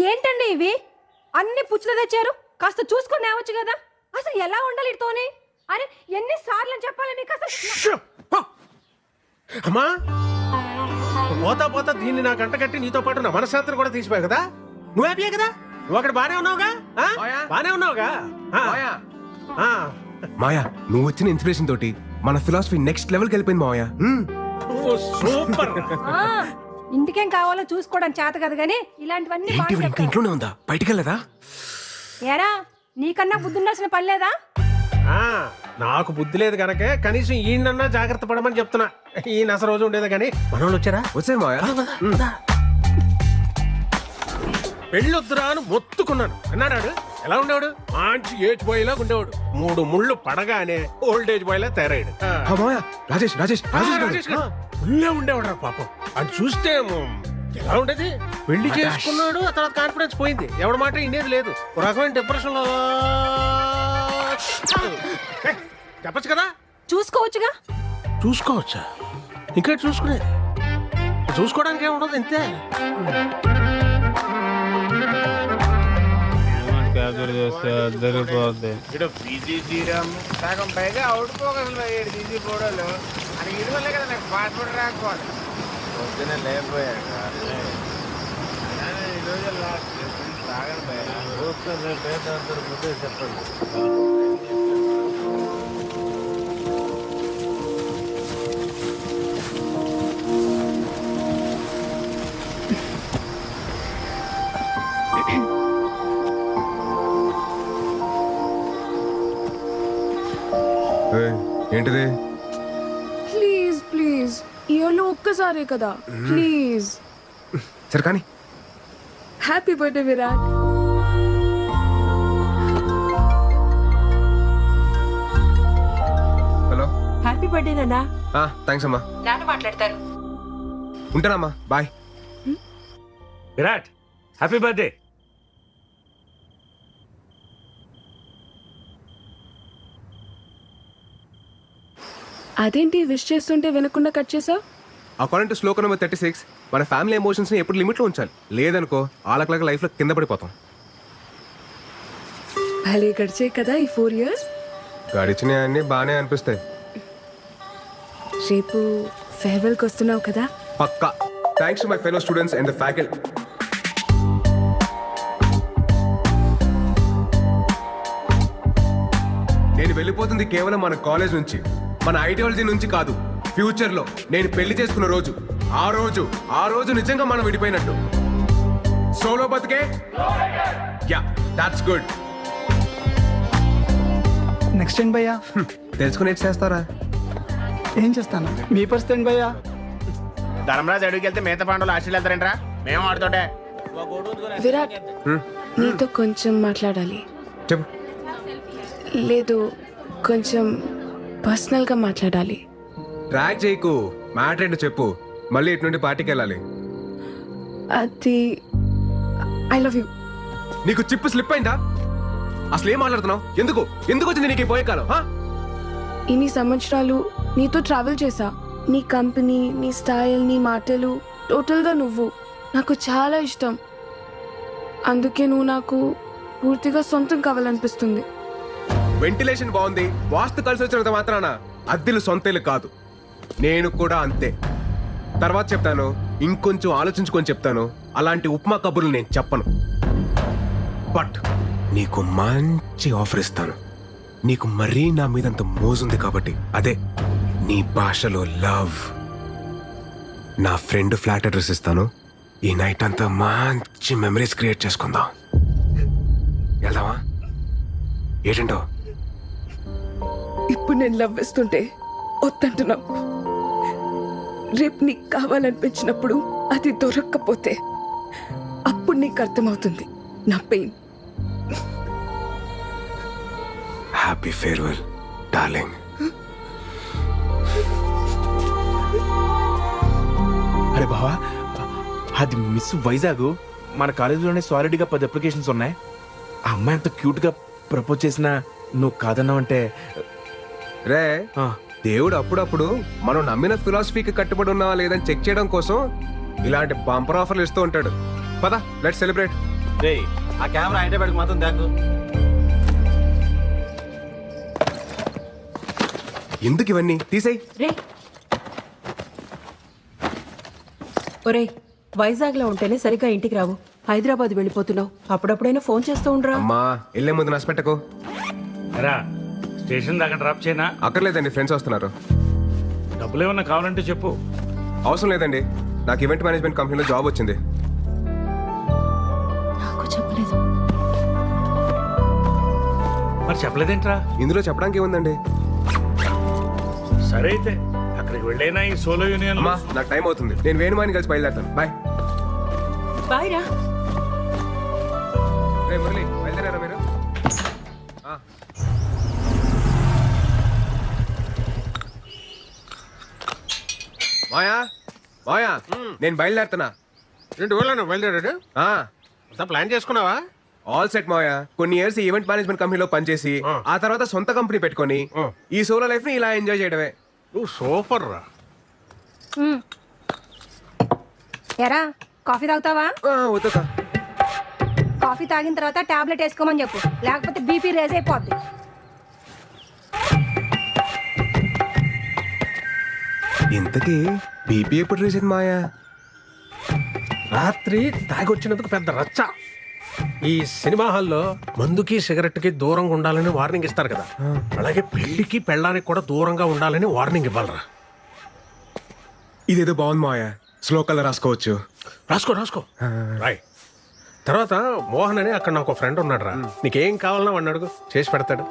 ఏంటండి ఇవి అన్ని పుచ్చులు తెచ్చారు? కాస్త చూసుకొని రావచ్చు కదా. అసలు ఎలా ఉండాలి ఇతోనే? అరే ఎన్నిసార్లు చెప్పాలి మీకు అసలు? అమ్మా పోతా పోతా దీన్ని నా గంట కట్టి నీతో పాటు నా మనశ్శాంతిని కూడా తీసిపోయావు కదా. నువ్వు హ్యాపీయే కదా? నువ్వు అక్కడ బానే ఉన్నావుగా? బానే ఉన్నావుగా? మాయా నువ్వు వచ్చిన ఇన్స్పిరేషన్ తోటి మన ఫిలాసఫీ నెక్స్ట్ లెవెల్కి వెళ్ళిపోయింది మాయా. సూపర్. ఇంటికేం కావాలో చూసుకోవడం చేత కదా గానీ ఇలాంటివన్నీ ఏంటి బాగా ఇంకా చెప్తారు. ఇంట్లోనే ఉందా? బయటికి వెళ్ళదా? ఏరా నీకన్నా బుద్ధి ఉండాల్సిన పని లేదా? నాకు బుద్ధి లేదు కనుకే కనీసం ఈయనన్నా జాగ్రత్త పడమని చెప్తున్నా. ఈయన అసలు రోజు ఉండేది కానీ మనోళ్ళు వచ్చారా? వచ్చాయి మాయా. పెళ్ళొద్దురా అని మొత్తుకున్నాను. అన్నాడు ఎలా ఉండేవాడు? మంచి ఏజ్ బాయ్ లాగా ఉండేవాడు. 3 ముళ్ళు పడగానే ఓల్డ్ ఏజ్ బాయ్ లా తయారయ్యాడు. మాయా రాజేష్ రాజేష్ రాజేష్ ఫుల్లే ఉండేవాడు రా పాపం. అది చూస్తే ఎలా ఉండేది? పెళ్లి చేసుకున్నాడు, ఆ తర్వాత కాన్ఫిడెన్స్ పోయింది. ఎవడి మాట ఇండేది లేదు. ఒక రకమైన డిప్రెషన్ లో చెప్పచ్చు కదా. చూసుకోవచ్చుగా. చూసుకోవచ్చా? ఇంకా చూసుకునేది చూసుకోవడానికి ఏముండదు ఇంతే. సగం పైగా అవుట్ పోగలు తీసి ఫోటోలు అని ఇది వల్లే కదా నాకు పాస్పోర్ట్ రాకపోవాలి. పొద్దున లేకపోయాక ఈ రోజు లాస్ట్ సాగండి చెప్పండి. ఏంటిది? ప్లీజ్ ప్లీజ్ ఇయర్లో ఒక్కసారే కదా ప్లీజ్. సరే కానీ happy birthday Virat. Hello. Happy birthday నాన్న. థ్యాంక్స్ అమ్మా. నాన్న మాట్లాడతారు. ఉంటానమ్మా బాయ్. Virat happy birthday. అదేంటి విష్ చేస్తుంటే వినకుండా కట్ చేసావు? అకార్డింగ్ టు శ్లోక నెంబర్ 36 మన ఫ్యామిలీ ఎమోషన్స్ ని ఎప్పుడు లిమిట్ లో ఉంచాలి. లేదనుకో ఆలకలక లైఫ్ లో కింద పడిపోతాం. భలే గడిచాయి కదా ఈ 4 years. గడిచినవి అన్ని బాగానే అనిపిస్తాయి. రేపు ఫేర్వెల్కి వస్తున్నావు కదా? పక్కా. Thanks to my fellow students and the faculty. నేను వెళ్ళిపోతుంది కేవలం మన కాలేజ్ నుంచి, మన ఐడియాలజీ నుంచి కాదు. ఫ్యూచర్ లో నేను పెళ్లి చేసుకున్న రోజు, ఆ రోజు నిజంగా మనం విడిపోయినట్టు. సోలో బతికే యా దట్స్ గుడ్. నెక్స్ట్ ఏంటి భయ్యా? తెలుసుకుని చేస్తారా? ఏం చేస్తాను? మీ పరిస్థితి ఏంటి భయ్యా? ధర్మరాజు అడుగుకి వెళ్తే మిగతా పాండవులు ఆశలు వెళ్తారంట్రా. మేము ఆడుతుంటే విరాట్ నీతో కొంచెం మాట్లాడాలి. చెప్పు. లేదు కొంచెం పర్సనల్గా మాట్లాడాలి. ట్రాక్ చేయకు, మ్యాటర్ ఏంటో చెప్పు. మళ్ళీ ఇటు నుండి పార్టీకి వెళ్ళాలి. అది ఐ లవ్ యూ. నీకు చిప్పు స్లిప్ అయిందా? అసలు ఏం మాట్లాడుతున్నావు? ఎందుకు వచ్చింది నీకు ఈ పోయే కాలం? ఇన్ని సంవత్సరాలు నీతో ట్రావెల్ చేశా. నీ కంపెనీ, నీ స్టైల్, నీ మాటలు, టోటల్గా నువ్వు నాకు చాలా ఇష్టం. అందుకే నువ్వు నాకు పూర్తిగా సొంతం కావాలనిపిస్తుంది. వెంటిలేషన్ బాగుంది, వాస్తు కలిసి వచ్చినంత మాత్రాన అద్దెలు సొంతేలు కాదు. నేను కూడా అంతే. తర్వాత చెప్తాను, ఇంకొంచెం ఆలోచించుకొని చెప్తాను. అలాంటి ఉప్మా కబుర్లు నేను చెప్పను. బట్ నీకు మంచి ఆఫర్ ఇస్తాను. నీకు మరీ నా మీదంత మోజుంది కాబట్టి, అదే నీ భాషలో లవ్. నా ఫ్రెండ్ ఫ్లాట్ అడ్రస్ ఇస్తాను. ఈ నైట్ అంతా మంచి మెమరీస్ క్రియేట్ చేసుకుందాం. వెళ్దామా? ఏంటంటో? ఇప్పుడు నేను లవ్ వేస్తుంటే వద్దంటున్నావు. రేపు నీకు కావాలనిపించినప్పుడు అది దొరక్కపోతే అప్పుడు నీకు అర్థమవుతుంది నా పెయిన్. Happy farewell darling. అరే బావా, అది మిస్ వైజాగ్. మన కాలేజీలోనే సాలిడ్గా 10 అప్లికేషన్స్ ఉన్నాయి. ఆ అమ్మాయి అంత క్యూట్గా ప్రపోజ్ చేసినా నువ్వు కాదన్నావంటే రే, దేవుడు అప్పుడప్పుడు మనం నమ్మిన ఫిలాసఫీకి కట్టుబడి ఉన్నావా లేదని చెక్ చేయడం కోసం ఇలాంటి బంపర్ ఆఫర్లు ఇస్తూ ఉంటాడు. పద, లెట్స్ సెలబ్రేట్. రేయ్ ఆ కెమెరా హైదరాబాద్కి మాత్రం దాకు. ఎందుకు ఇవన్నీ తీసేయ్. రే ఒరే వైజాగ్ లో ఉంటేనే సరిగ్గా ఇంటికి రావు. హైదరాబాద్ వెళ్ళిపోతున్నావు. అప్పుడప్పుడైనా ఫోన్ చేస్తూ ఉండరా. అమ్మా వెళ్ళే ముందు నష్టపెట్టకు. రా స్టేషన్ దాకా డ్రాప్ చేయనా? అక్కర్లేదండి, ఫ్రెండ్స్ వస్తున్నారు. డబ్బులు ఏమన్నా కావాలంటే చెప్పు. అవసరం లేదండి, నాకు ఈవెంట్ మేనేజ్మెంట్ కంపెనీలో జాబ్ వచ్చింది. నాకు చెప్పలేదు. మరి చెప్పలేదేంట్రా? ఇందులో చెప్పడానికి ఏముందండి. సరే అయితే అక్కడికి వెళ్ళైనా ఈ సోలో యూనియన్. అమ్మా నాకు టైం అవుతుంది, నేను వేణుమాని కలిసి బయలుదేరుతాను. బాయ్. బాయ్ రా. రే మురళి బయలుదేరారా మీరు? మాయా మాయా నేను బయలుదేరుతున్నా. 2 ఊళ్ళో బయలుదేరాడు. అంతా ప్లాన్ చేసుకున్నావా? ఆల్ సెట్ మాయా. కొన్ని ఇయర్స్ ఈవెంట్ మేనేజ్మెంట్ కంపెనీలో పనిచేసి ఆ తర్వాత సొంత కంపెనీ పెట్టుకొని ఈ సోలో లైఫ్ ని ఇలా ఎంజాయ్ చేయడమే. నువ్వు సూపర్ రా. ఎరా కాఫీ తాగుతావా? వద్దుకా. కాఫీ తాగిన తర్వాత టాబ్లెట్ వేసుకోమని చెప్పు, లేకపోతే బీపీ రేజ్ అయిపోద్ది. ఇంతకీ బీపీ ఎప్పుడు రీసెంట్ మాయా? రాత్రి తాగొచ్చినందుకు పెద్ద రచ్చ. ఈ సినిమా హాల్లో మందుకి సిగరెట్ కి దూరంగా ఉండాలని వార్నింగ్ ఇస్తారు కదా, అలాగే పెళ్లికి పెళ్ళానికి కూడా దూరంగా ఉండాలని వార్నింగ్ ఇవ్వాలరా. ఇదేదో బాగుంది మాయా, స్లో కలర్ రాసుకోవచ్చు. రాసుకో రాసుకో రాయ్. తర్వాత మోహన్ అని అక్కడ నాకు ఫ్రెండ్ ఉన్నాడు రా, నీకేం కావాలన్నా వాడిని అడుగు, చేసి పెడతాడు.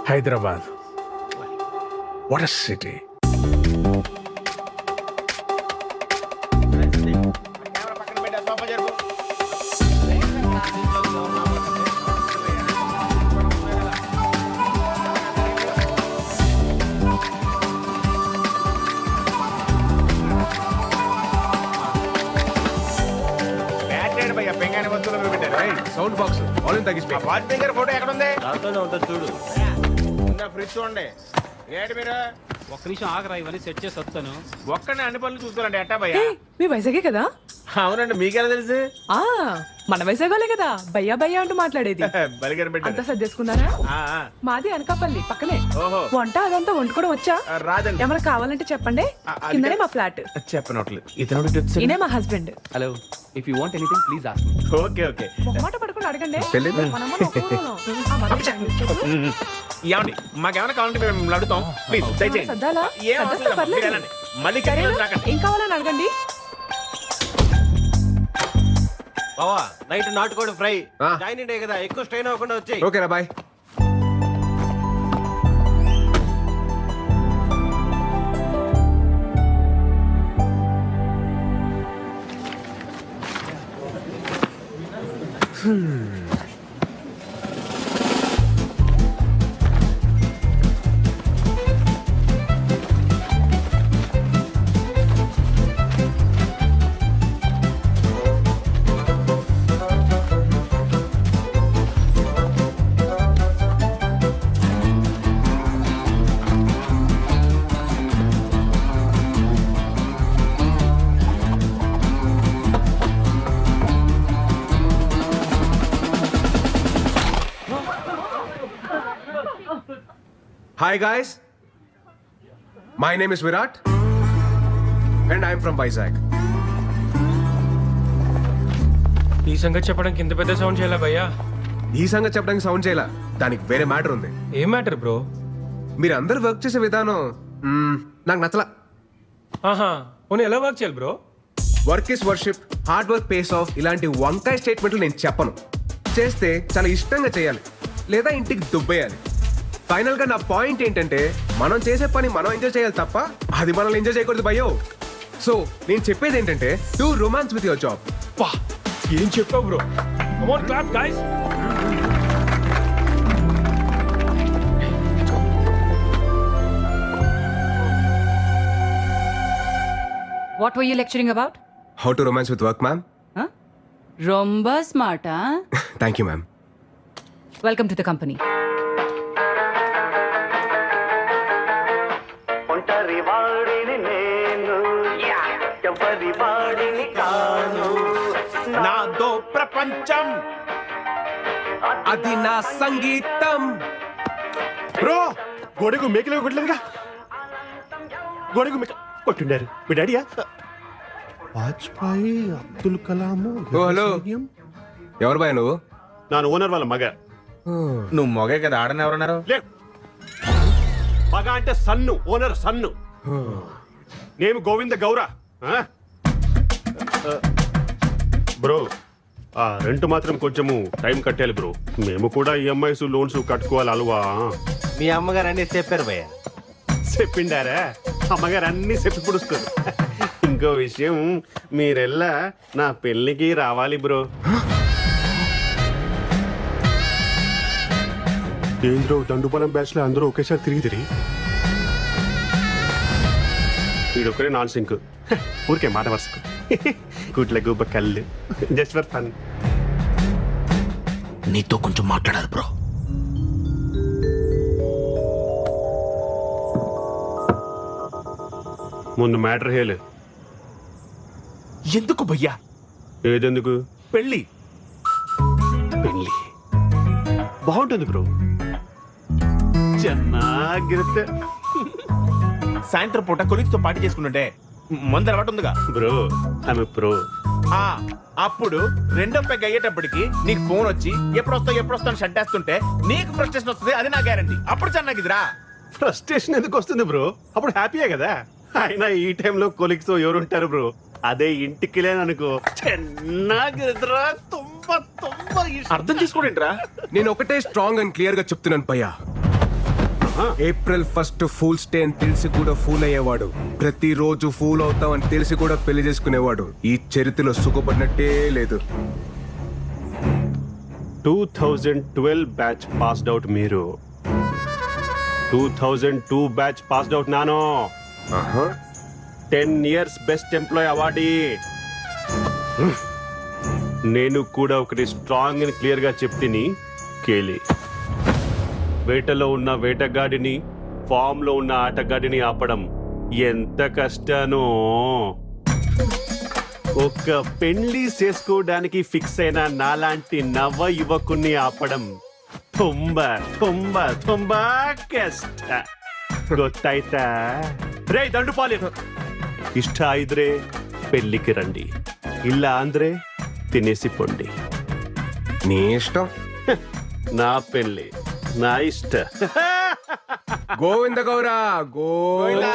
Hyderabad what a city. Camera పక్కన పెట్టి ఆ సోఫా జరుపు. బ్యాటరీ భయ్యా పెంగానే వస్తువులు పెట్టారు. సౌండ్ బాక్స్ వాల్యూమ్ తగ్గిస్తే. ఆ వాచ్ దగ్గర ఫోటో ఎక్కడ ఉంది? దాంతోనే ఉంటుంది చూడు. ఫ్రిడ్జ్ చూడండి. ఏంటి మీరు ఒక్క నిమిషం ఆగరా, ఇవన్నీ సెట్ చేసి వస్తాను. ఒక్కనే అన్ని పనులు చూసుకోవాలండి. ఎట్టా భయ్యా? మీ వైజాగే కదా? అవునండి, మీకెలా తెలుసు? ఆ మన వైజాగోలే కదా భయ్యా భయ్యా అంటూ మాట్లాడేది. బలిగారు అంతా పెట్టారు. సర్దేసుకున్నారా? ఆ, ఆ. మాది అనకాపల్లి పక్కనే. ఓహో. వంట అదంతా వండుకోవడం వచ్చా? రాదండి. ఏమైనా కావాలంటే చెప్పండి, అది కిందనే మా ఫ్లాట్. చెప్పనట్లేదు. ఇతను ఈయనే మా husband. Hello, if you want anything please ask me. Okay okay. మొహమాట పడుకుని అడగండి. పెళ్ళిందా? మనమ్మ ఒక ఊరులో. ఆ, మన చెప్పు. ఏమండి మాకేమైనా కావాలంటే మేము అడుగుతాం. ప్లీజ్ దయచేయండి. సర్దాలా? ఏం అవసరం సర్దేస్తే లేదు. పర్లేదు. మీరు వెళ్ళండి. మళ్ళీ సరేనా? కిందకి రాకండి. ఏం కావాలని అడగండి. బావా నైట్ నాటుకోడి ఫ్రై. ఆ. జాయిన్ డే కదా, ఎక్కువ స్ట్రెయిన్ అవ్వకుండా వచ్చాయి. ఓకేరా bye. Hi guys, my name is Virat and I am from Vizag. ఈ సంగతి చెప్పడానికి ఇంత పెద్ద సౌండ్ చేయాలా భయ్యా? ఈ సంగతి చెప్పడానికి సౌండ్ చేయాల, దానికి వేరే మ్యాటర్ ఉంది. ఏం మ్యాటర్ బ్రో? మీరు అందరు వర్క్ చేసే విధానం నాకు నచ్చలా. ఆహా, పోనీ ఎలా వర్క్ చేయాలి bro? Work is worship, hard work pays of, ఇలాంటి వంకాయ స్టేట్మెంట్లు నేను చెప్పను. చేస్తే చాలా ఇష్టంగా చేయాలి, లేదా ఇంటికి దుబ్బేయాలి. ఫైనల్ గా నా పాయింట్ ఏంటంటే, మనం చేసే పని మనం ఎంజాయ్ చేయాలి తప్ప అది మనల్ని ఎంజాయ్ చేయకూడదు భయ్యో. సో నేను చెప్పేది ఏంటంటే, do romance with your job. పా ఏం చెప్పావు bro? Come on clap guys. What were you lecturing about? How to romance with work ma'am. రొంబ స్మార్టా. Thank you ma'am. Welcome to the company. నాదో ప్రపంచం ప్రపంచం. అది నా సంగీతం. బ్రో గొడుగు మేకలు కొట్టలేదుగా. గొడుగు మేక కొట్టుండారు మీ డాడీయా? వాజ్పేయి, అబ్దుల్ కలాం. ఓ హలో, ఎవరు బాయ్ నువ్వు? నాన్న ఓనర్ వాళ్ళ మగ. నువ్వు మొగే కదా, ఆడని ఎవరన్నారు? మగ అంటే సన్ను, ఓనర్ సన్ను. నేను గోవింద గౌర. బ్రో ఆ రెంట్ మాత్రం కొంచెము టైం కట్టాలి బ్రో. మేము కూడా ఈఎంఐస్ లోన్స్ కట్టుకోవాలి అల్వా. మీ అమ్మగారు అన్ని చెప్పారు భయ్య. చెప్పిండారా? అమ్మగారు అన్ని చెప్పి పుడుస్తారు. ఇంకో విషయం, మీరెల్లా నా పెళ్ళికి రావాలి బ్రో. ఏంద్రో దండుపాలెం బ్యాచ్ లో అందరూ ఒకేసారి తిరిగి వీడొక్కడే నాన్ సింక్. ఊరికే మాట వరుసకు కూట్ల గుబ్బ కళ్ళు. Just for fun. నీతో కొంచెం మాట్లాడాలి బ్రో. ముందు మ్యాటర్ హేలు. ఎందుకు భయ్యా? ఏదెందుకు? పెళ్ళి పెళ్ళి బాగుంటుంది బ్రో. ಚೆನ್ನಾಗಿರುತ್ತೆ. సాయంత్రం పూట కొలిక్తో పార్టీ చేసుకుంటుంటే మందు అలవాటు ఉందిగా బ్రో. ఆమె ప్రో. అప్పుడు రెండో పెగ్ అయ్యేటప్పటికి నీకు ఫోన్ వచ్చి ఎప్పుడు వస్తావు షట్ వేస్తుంటే నీకు ఫ్రస్ట్రేషన్ వస్తుంది. అది నా గ్యారంటీ. అప్పుడు చెన్నాగిదిరా. ఫ్రస్ట్రేషన్ ఎందుకు వస్తుంది బ్రో? అప్పుడు హ్యాపీయే కదా. అయినా ఈ టైంలో కొలిక్స్ ఎవరుంటారు బ్రో? అదే ఇంటికి లేననుకో ಚೆನ್ನಾಗಿದ್ರಾ. అర్థం చేసుకోండిరా. నేను ఒకటే స్ట్రాంగ్ అండ్ క్లియర్ గా చెప్తున్నాను భయ్యా. ఏప్రిల్ 1 ఫూల్స్ డే అని తెలిసి కూడా ఫూల్ అయ్యేవాడు, ప్రతిరోజు ఫూల్ అవుతాం అని తెలిసి కూడా పెళ్లి చేసుకునేవాడు ఈ చరిత్రలో సుఖపడినట్టే లేదు. 2012 బ్యాచ్ పాస్డ్ అవుట్ మీరు. 2002 బ్యాచ్ పాస్డ్ అవుట్ నాను. 10 years బెస్ట్ ఎంప్లాయ్ అవార్డీ. నేను కూడా ఒకటి స్ట్రాంగ్ అండ్ క్లియర్ గా చెప్తిని కేలి. వేటలో ఉన్న వేటగాడిని, ఫామ్ లో ఉన్న ఆటగాడిని ఆపడం ఎంత కష్టానో. ఒక్క పెళ్లి చేసుకోవడానికి ఫిక్స్ అయిన నాలాంటి నవ యువకుణ్ణి ఆపడం ತುಂಬಾ ತುಂಬಾ ತುಂಬಾ ಕಷ್ಟ. ಗೊತ್ತಾಯ್ತಾ? ರೇ ದಂಡುಪಾಲಿ, ಇಷ್ಟ ಇದ್ರೆ పెళ్లికి రండి, ಇಲ್ಲ ಅಂದ್ರೆ తినేసి పొండి. నీ ఇష్టం. నా పెళ్లి నా ఇష్ట. గోవింద గౌరా గోవింద.